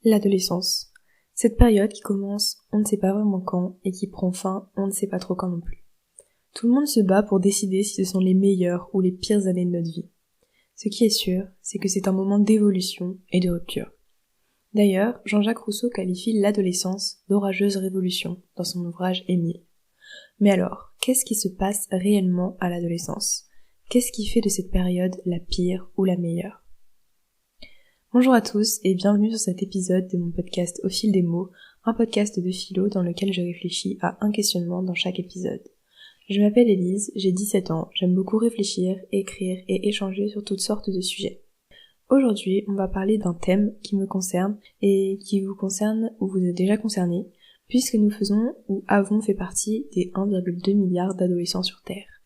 L'adolescence. Cette période qui commence on ne sait pas vraiment quand et qui prend fin on ne sait pas trop quand non plus. Tout le monde se bat pour décider si ce sont les meilleures ou les pires années de notre vie. Ce qui est sûr, c'est que c'est un moment d'évolution et de rupture. D'ailleurs, Jean-Jacques Rousseau qualifie l'adolescence d'orageuse révolution dans son ouvrage Émile. Mais alors, qu'est-ce qui se passe réellement à l'adolescence ? Qu'est-ce qui fait de cette période la pire ou la meilleure ? Bonjour à tous et bienvenue sur cet épisode de mon podcast Au fil des mots, un podcast de philo dans lequel je réfléchis à un questionnement dans chaque épisode. Je m'appelle Élise, j'ai 17 ans, j'aime beaucoup réfléchir, écrire et échanger sur toutes sortes de sujets. Aujourd'hui, on va parler d'un thème qui me concerne et qui vous concerne ou vous est déjà concerné, puisque nous faisons ou avons fait partie des 1,2 milliard d'adolescents sur Terre.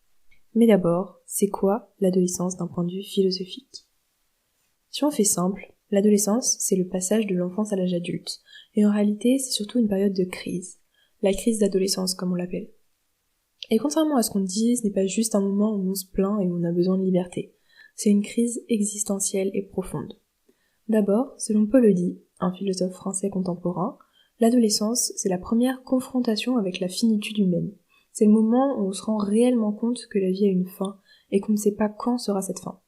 Mais d'abord, c'est quoi l'adolescence d'un point de vue philosophique ? Si on fait simple, l'adolescence, c'est le passage de l'enfance à l'âge adulte, et en réalité, c'est surtout une période de crise. La crise d'adolescence, comme on l'appelle. Et contrairement à ce qu'on dit, ce n'est pas juste un moment où on se plaint et où on a besoin de liberté. C'est une crise existentielle et profonde. D'abord, selon Paul Ody, un philosophe français contemporain, l'adolescence, c'est la première confrontation avec la finitude humaine. C'est le moment où on se rend réellement compte que la vie a une fin, et qu'on ne sait pas quand sera cette fin.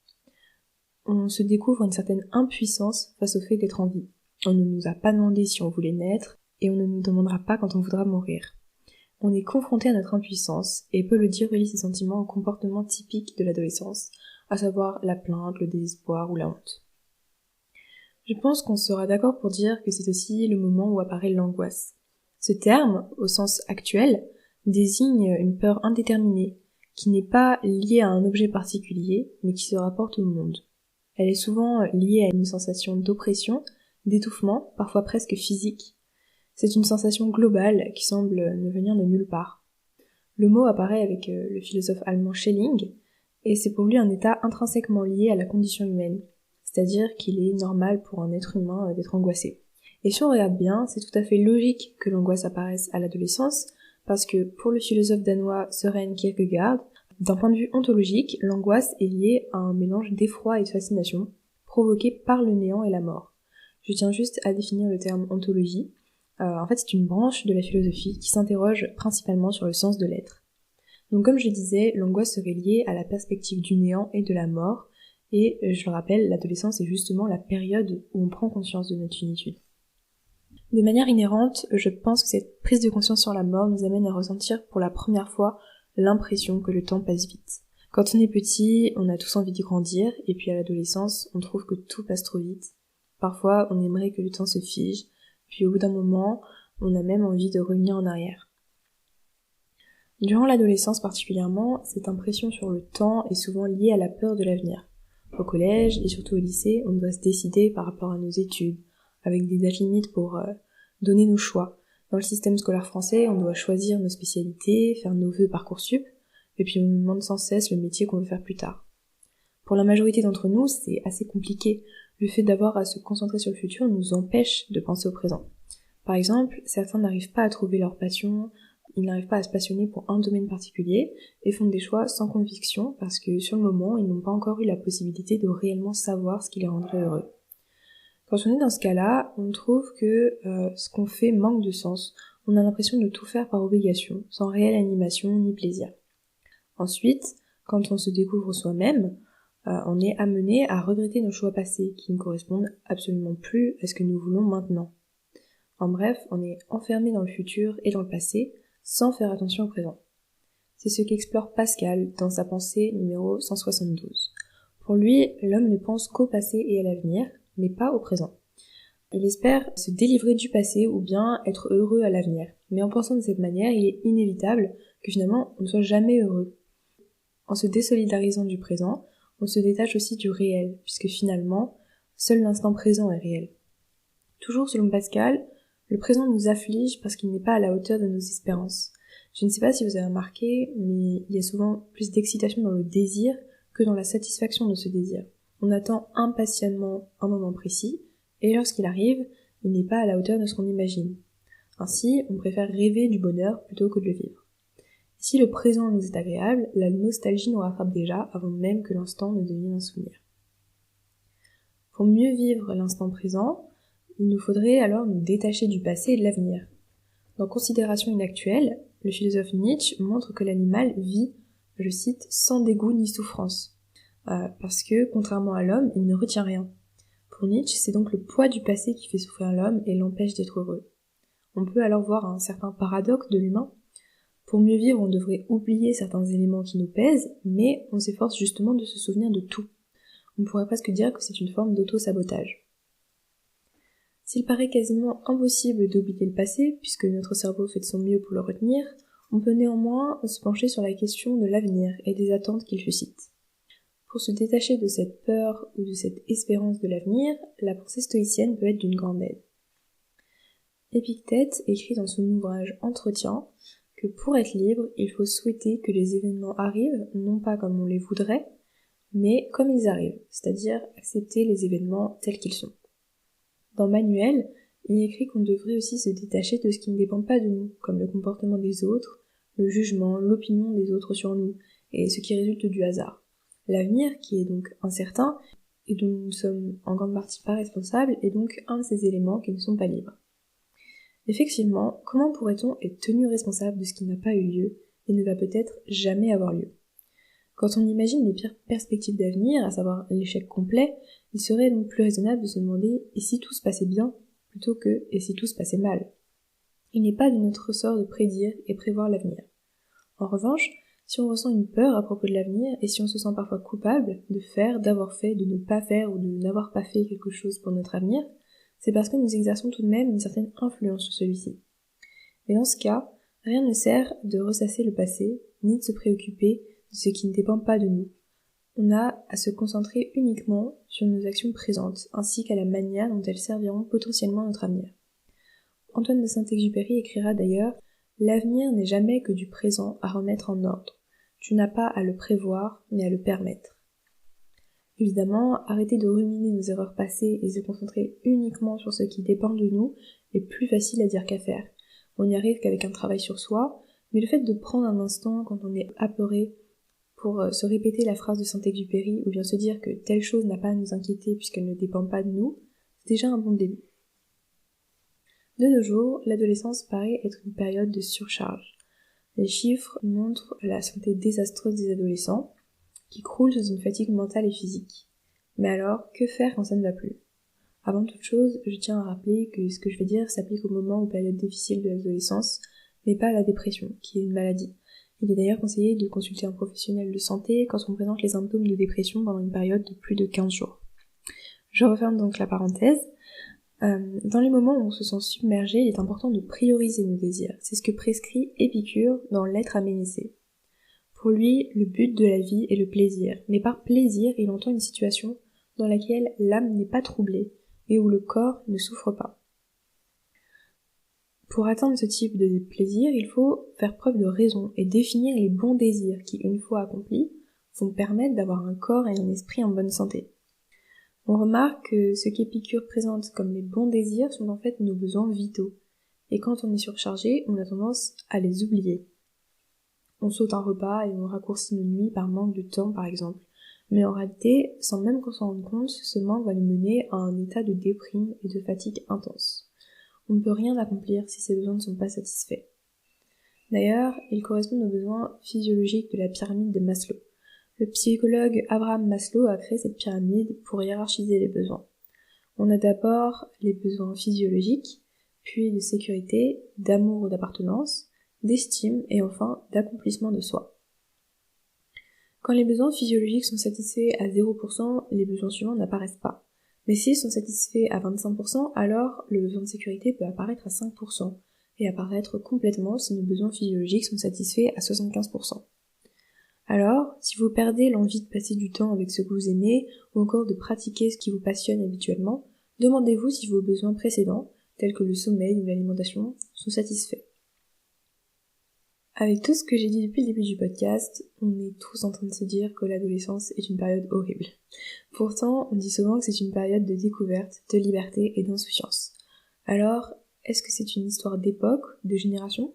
On se découvre une certaine impuissance face au fait d'être en vie. On ne nous a pas demandé si on voulait naître, et on ne nous demandera pas quand on voudra mourir. On est confronté à notre impuissance, et Paul Ody relie ces sentiments au comportement typique de l'adolescence, à savoir la plainte, le désespoir ou la honte. Je pense qu'on sera d'accord pour dire que c'est aussi le moment où apparaît l'angoisse. Ce terme, au sens actuel, désigne une peur indéterminée, qui n'est pas liée à un objet particulier, mais qui se rapporte au monde. Elle est souvent liée à une sensation d'oppression, d'étouffement, parfois presque physique. C'est une sensation globale qui semble ne venir de nulle part. Le mot apparaît avec le philosophe allemand Schelling, et c'est pour lui un état intrinsèquement lié à la condition humaine, c'est-à-dire qu'il est normal pour un être humain d'être angoissé. Et si on regarde bien, c'est tout à fait logique que l'angoisse apparaisse à l'adolescence, parce que pour le philosophe danois Søren Kierkegaard, d'un point de vue ontologique, l'angoisse est liée à un mélange d'effroi et de fascination, provoqué par le néant et la mort. Je tiens juste à définir le terme ontologie. En fait, c'est une branche de la philosophie qui s'interroge principalement sur le sens de l'être. Donc comme je disais, l'angoisse serait liée à la perspective du néant et de la mort, et je le rappelle, l'adolescence est justement la période où on prend conscience de notre finitude. De manière inhérente, je pense que cette prise de conscience sur la mort nous amène à ressentir pour la première fois l'impression que le temps passe vite. Quand on est petit, on a tous envie de grandir, et puis à l'adolescence, on trouve que tout passe trop vite. Parfois, on aimerait que le temps se fige, puis au bout d'un moment, on a même envie de revenir en arrière. Durant l'adolescence particulièrement, cette impression sur le temps est souvent liée à la peur de l'avenir. Au collège et surtout au lycée, on doit se décider par rapport à nos études, avec des dates limites pour donner nos choix. Dans le système scolaire français, on doit choisir nos spécialités, faire nos vœux Parcoursup, et puis on nous demande sans cesse le métier qu'on veut faire plus tard. Pour la majorité d'entre nous, c'est assez compliqué. Le fait d'avoir à se concentrer sur le futur nous empêche de penser au présent. Par exemple, certains n'arrivent pas à trouver leur passion, ils n'arrivent pas à se passionner pour un domaine particulier et font des choix sans conviction parce que sur le moment, ils n'ont pas encore eu la possibilité de réellement savoir ce qui les rendrait heureux. Quand on est dans ce cas-là, on trouve que ce qu'on fait manque de sens. On a l'impression de tout faire par obligation, sans réelle animation ni plaisir. Ensuite, quand on se découvre soi-même, on est amené à regretter nos choix passés qui ne correspondent absolument plus à ce que nous voulons maintenant. En bref, on est enfermé dans le futur et dans le passé sans faire attention au présent. C'est ce qu'explore Pascal dans sa pensée numéro 172. Pour lui, l'homme ne pense qu'au passé et à l'avenir, mais pas au présent. Il espère se délivrer du passé ou bien être heureux à l'avenir. Mais en pensant de cette manière, il est inévitable que finalement on ne soit jamais heureux. En se désolidarisant du présent, on se détache aussi du réel, puisque finalement, seul l'instant présent est réel. Toujours selon Pascal, le présent nous afflige parce qu'il n'est pas à la hauteur de nos espérances. Je ne sais pas si vous avez remarqué, mais il y a souvent plus d'excitation dans le désir que dans la satisfaction de ce désir. On attend impatiemment un moment précis, et lorsqu'il arrive, il n'est pas à la hauteur de ce qu'on imagine. Ainsi, on préfère rêver du bonheur plutôt que de le vivre. Si le présent nous est agréable, la nostalgie nous rattrape déjà avant même que l'instant ne devienne un souvenir. Pour mieux vivre l'instant présent, Il nous faudrait alors nous détacher du passé et de l'avenir. Dans Considération inactuelle, le philosophe Nietzsche montre que l'animal vit, je cite, sans dégoût ni souffrance. Parce que, contrairement à l'homme, il ne retient rien. Pour Nietzsche, c'est donc le poids du passé qui fait souffrir l'homme et l'empêche d'être heureux. On peut alors voir un certain paradoxe de l'humain. Pour mieux vivre, on devrait oublier certains éléments qui nous pèsent, mais on s'efforce justement de se souvenir de tout. On pourrait presque dire que c'est une forme d'auto-sabotage. S'il paraît quasiment impossible d'oublier le passé, puisque notre cerveau fait de son mieux pour le retenir, on peut néanmoins se pencher sur la question de l'avenir et des attentes qu'il suscite. Pour se détacher de cette peur ou de cette espérance de l'avenir, la pensée stoïcienne peut être d'une grande aide. Épictète écrit dans son ouvrage Entretien que pour être libre, il faut souhaiter que les événements arrivent, non pas comme on les voudrait, mais comme ils arrivent, c'est-à-dire accepter les événements tels qu'ils sont. Dans Manuel, il écrit qu'on devrait aussi se détacher de ce qui ne dépend pas de nous, comme le comportement des autres, le jugement, l'opinion des autres sur nous, et ce qui résulte du hasard. L'avenir, qui est donc incertain, et dont nous ne sommes en grande partie pas responsables, est donc un de ces éléments qui ne sont pas libres. Effectivement, comment pourrait-on être tenu responsable de ce qui n'a pas eu lieu, et ne va peut-être jamais avoir lieu ? Quand on imagine les pires perspectives d'avenir, à savoir l'échec complet, il serait donc plus raisonnable de se demander « et si tout se passait bien ?» plutôt que « et si tout se passait mal ?» Il n'est pas de notre ressort de prédire et prévoir l'avenir. En revanche, si on ressent une peur à propos de l'avenir, et si on se sent parfois coupable de faire, d'avoir fait, de ne pas faire ou de n'avoir pas fait quelque chose pour notre avenir, c'est parce que nous exerçons tout de même une certaine influence sur celui-ci. Mais dans ce cas, rien ne sert de ressasser le passé, ni de se préoccuper de ce qui ne dépend pas de nous. On a à se concentrer uniquement sur nos actions présentes, ainsi qu'à la manière dont elles serviront potentiellement à notre avenir. Antoine de Saint-Exupéry écrira d'ailleurs « L'avenir n'est jamais que du présent à remettre en ordre. Tu n'as pas à le prévoir, mais à le permettre. » Évidemment, arrêter de ruminer nos erreurs passées et se concentrer uniquement sur ce qui dépend de nous est plus facile à dire qu'à faire. On n'y arrive qu'avec un travail sur soi, mais le fait de prendre un instant quand on est apeuré pour se répéter la phrase de Saint-Exupéry ou bien se dire que telle chose n'a pas à nous inquiéter puisqu'elle ne dépend pas de nous, c'est déjà un bon début. De nos jours, l'adolescence paraît être une période de surcharge. Les chiffres montrent la santé désastreuse des adolescents, qui croulent sous une fatigue mentale et physique. Mais alors, que faire quand ça ne va plus ? Avant toute chose, je tiens à rappeler que ce que je vais dire s'applique au moment ou période difficile de l'adolescence, mais pas à la dépression, qui est une maladie. Il est d'ailleurs conseillé de consulter un professionnel de santé quand on présente les symptômes de dépression pendant une période de plus de 15 jours. Je referme donc la parenthèse. Dans les moments où on se sent submergé, il est important de prioriser nos désirs. C'est ce que prescrit Épicure dans L'être à Ménécée. Pour lui, le but de la vie est le plaisir, mais par plaisir, il entend une situation dans laquelle l'âme n'est pas troublée et où le corps ne souffre pas. Pour atteindre ce type de plaisir, il faut faire preuve de raison et définir les bons désirs qui, une fois accomplis, vont permettre d'avoir un corps et un esprit en bonne santé. On remarque que ce qu'Épicure présente comme les bons désirs sont en fait nos besoins vitaux, et quand on est surchargé, on a tendance à les oublier. On saute un repas et on raccourcit nos nuits par manque de temps par exemple, mais en réalité, sans même qu'on s'en rende compte, ce manque va nous mener à un état de déprime et de fatigue intense. On ne peut rien accomplir si ces besoins ne sont pas satisfaits. D'ailleurs, ils correspondent aux besoins physiologiques de la pyramide de Maslow. Le psychologue Abraham Maslow a créé cette pyramide pour hiérarchiser les besoins. On a d'abord les besoins physiologiques, puis de sécurité, d'amour ou d'appartenance, d'estime et enfin d'accomplissement de soi. Quand les besoins physiologiques sont satisfaits à 0%, les besoins suivants n'apparaissent pas. Mais s'ils sont satisfaits à 25%, alors le besoin de sécurité peut apparaître à 5% et apparaître complètement si nos besoins physiologiques sont satisfaits à 75%. Alors, si vous perdez l'envie de passer du temps avec ce que vous aimez ou encore de pratiquer ce qui vous passionne habituellement, demandez-vous si vos besoins précédents, tels que le sommeil ou l'alimentation, sont satisfaits. Avec tout ce que j'ai dit depuis le début du podcast, on est tous en train de se dire que l'adolescence est une période horrible. Pourtant, on dit souvent que c'est une période de découverte, de liberté et d'insouciance. Alors, est-ce que c'est une histoire d'époque, de génération ?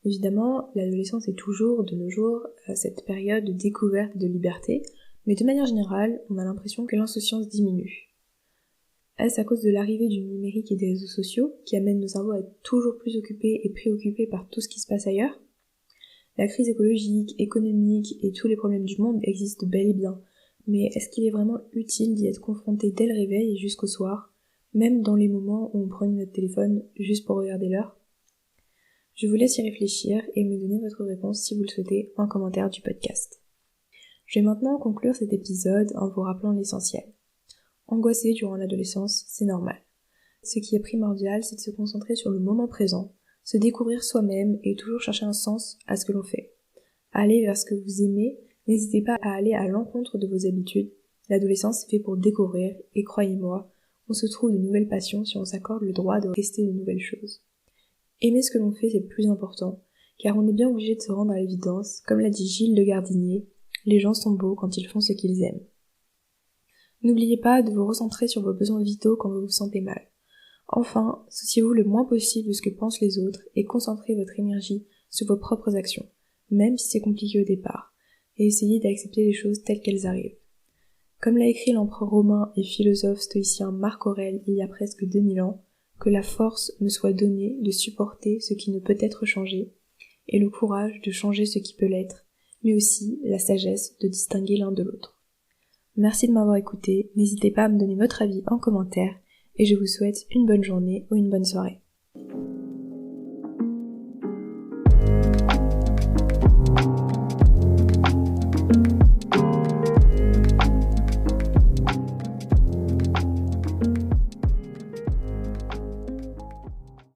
Évidemment, l'adolescence est toujours, de nos jours, cette période de découverte et de liberté, mais de manière générale, on a l'impression que l'insouciance diminue. Est-ce à cause de l'arrivée du numérique et des réseaux sociaux qui amènent nos cerveaux à être toujours plus occupés et préoccupés par tout ce qui se passe ailleurs? La crise écologique, économique et tous les problèmes du monde existent bel et bien, mais est-ce qu'il est vraiment utile d'y être confronté dès le réveil et jusqu'au soir, même dans les moments où on prend notre téléphone juste pour regarder l'heure? Je vous laisse y réfléchir et me donner votre réponse si vous le souhaitez en commentaire du podcast. Je vais maintenant conclure cet épisode en vous rappelant l'essentiel. Angoisser durant l'adolescence, c'est normal. Ce qui est primordial, c'est de se concentrer sur le moment présent, se découvrir soi-même et toujours chercher un sens à ce que l'on fait. Aller vers ce que vous aimez, n'hésitez pas à aller à l'encontre de vos habitudes. L'adolescence est fait pour découvrir et croyez-moi, on se trouve de nouvelles passions si on s'accorde le droit de tester de nouvelles choses. Aimer ce que l'on fait, c'est le plus important, car on est bien obligé de se rendre à l'évidence, comme l'a dit Gilles Le Gardinier, les gens sont beaux quand ils font ce qu'ils aiment. N'oubliez pas de vous recentrer sur vos besoins vitaux quand vous vous sentez mal. Enfin, souciez-vous le moins possible de ce que pensent les autres et concentrez votre énergie sur vos propres actions, même si c'est compliqué au départ, et essayez d'accepter les choses telles qu'elles arrivent. Comme l'a écrit l'empereur romain et philosophe stoïcien Marc Aurèle il y a presque 2000 ans, que la force me soit donnée de supporter ce qui ne peut être changé, et le courage de changer ce qui peut l'être, mais aussi la sagesse de distinguer l'un de l'autre. Merci de m'avoir écouté, n'hésitez pas à me donner votre avis en commentaire, et je vous souhaite une bonne journée ou une bonne soirée.